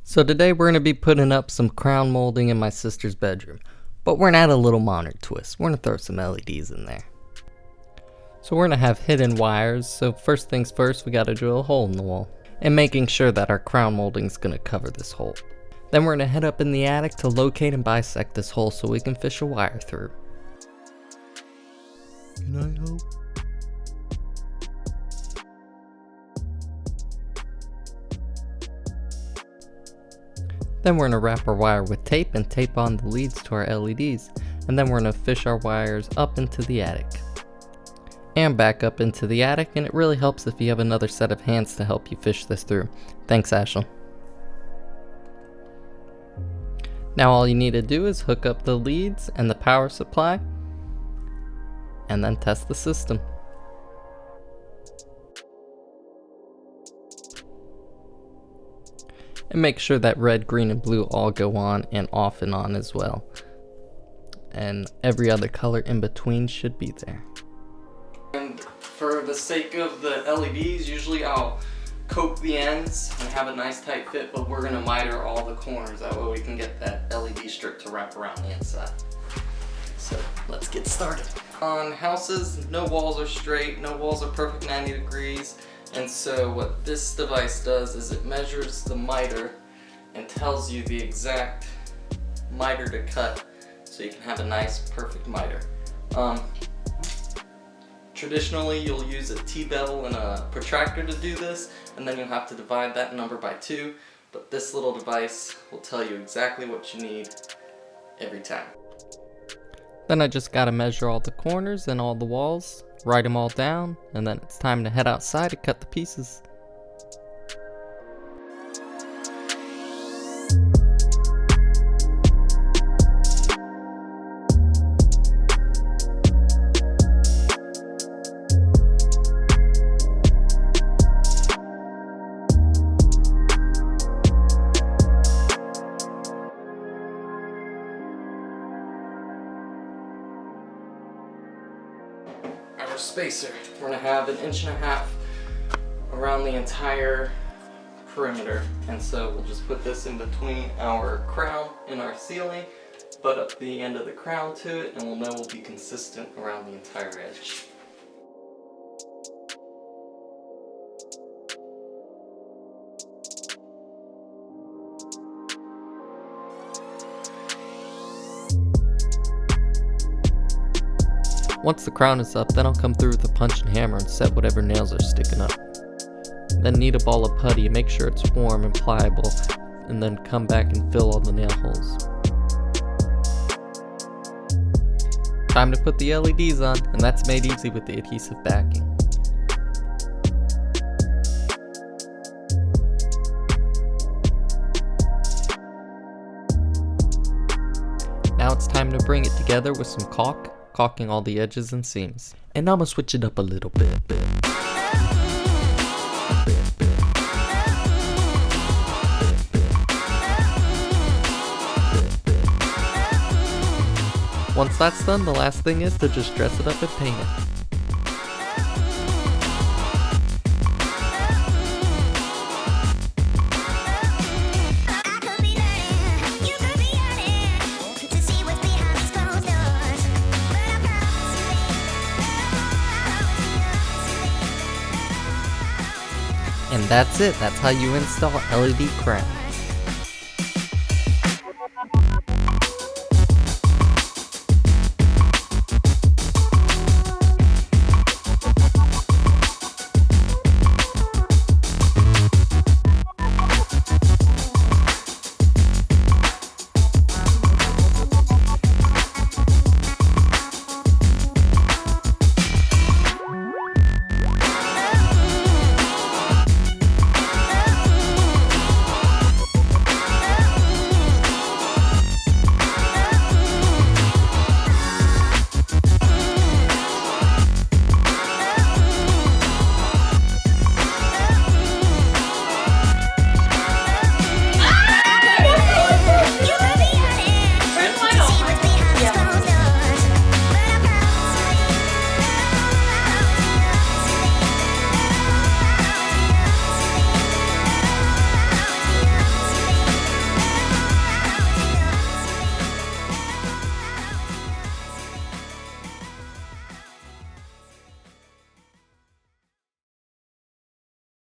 So today we're going to be putting up some crown molding in my sister's bedroom, but we're going to add a little modern twist. We're going to throw some LEDs in there. So we're going to have hidden wires, so first things first, we got to drill a hole in the wall, and making sure that our crown molding is going to cover this hole. Then we're going to head up in the attic to locate and bisect this hole so we can fish a wire through. Can I help? Then we're going to wrap our wire with tape and tape on the leads to our LEDs, and then we're going to fish our wires up into the attic. And back up into the attic, and it really helps if you have another set of hands to help you fish this through. Thanks, Ashley. Now all you need to do is hook up the leads and the power supply, and then test the system. And make sure that red, green, and blue all go on and off and on as well. And every other color in between should be there. And for the sake of the LEDs, usually I'll coat the ends and have a nice tight fit, but we're gonna miter all the corners. That way we can get that LED strip to wrap around the inside. So let's get started. On houses, no walls are straight, no walls are perfect 90 degrees. And so what this device does is it measures the miter and tells you the exact miter to cut so you can have a nice perfect miter. Traditionally you'll use a T-bevel and a protractor to do this, and then you'll have to divide that number by 2, but this little device will tell you exactly what you need every time. Then I just gotta measure all the corners and all the walls, write them all down, and then it's time to head outside to cut the pieces. Our spacer, we're going to have 1.5 inches around the entire perimeter, and so we'll just put this in between our crown and our ceiling, butt up the end of the crown to it, and we'll know we'll be consistent around the entire edge. Once the crown is up, then I'll come through with a punch and hammer and set whatever nails are sticking up. Then knead a ball of putty, make sure it's warm and pliable, and then come back and fill all the nail holes. Time to put the LEDs on, and that's made easy with the adhesive backing. Now it's time to bring it together with some caulk, caulking all the edges and seams. And now I'm gonna switch it up a little bit. Once that's done, the last thing is to just dress it up and paint it. And that's it. That's how you install LED crown.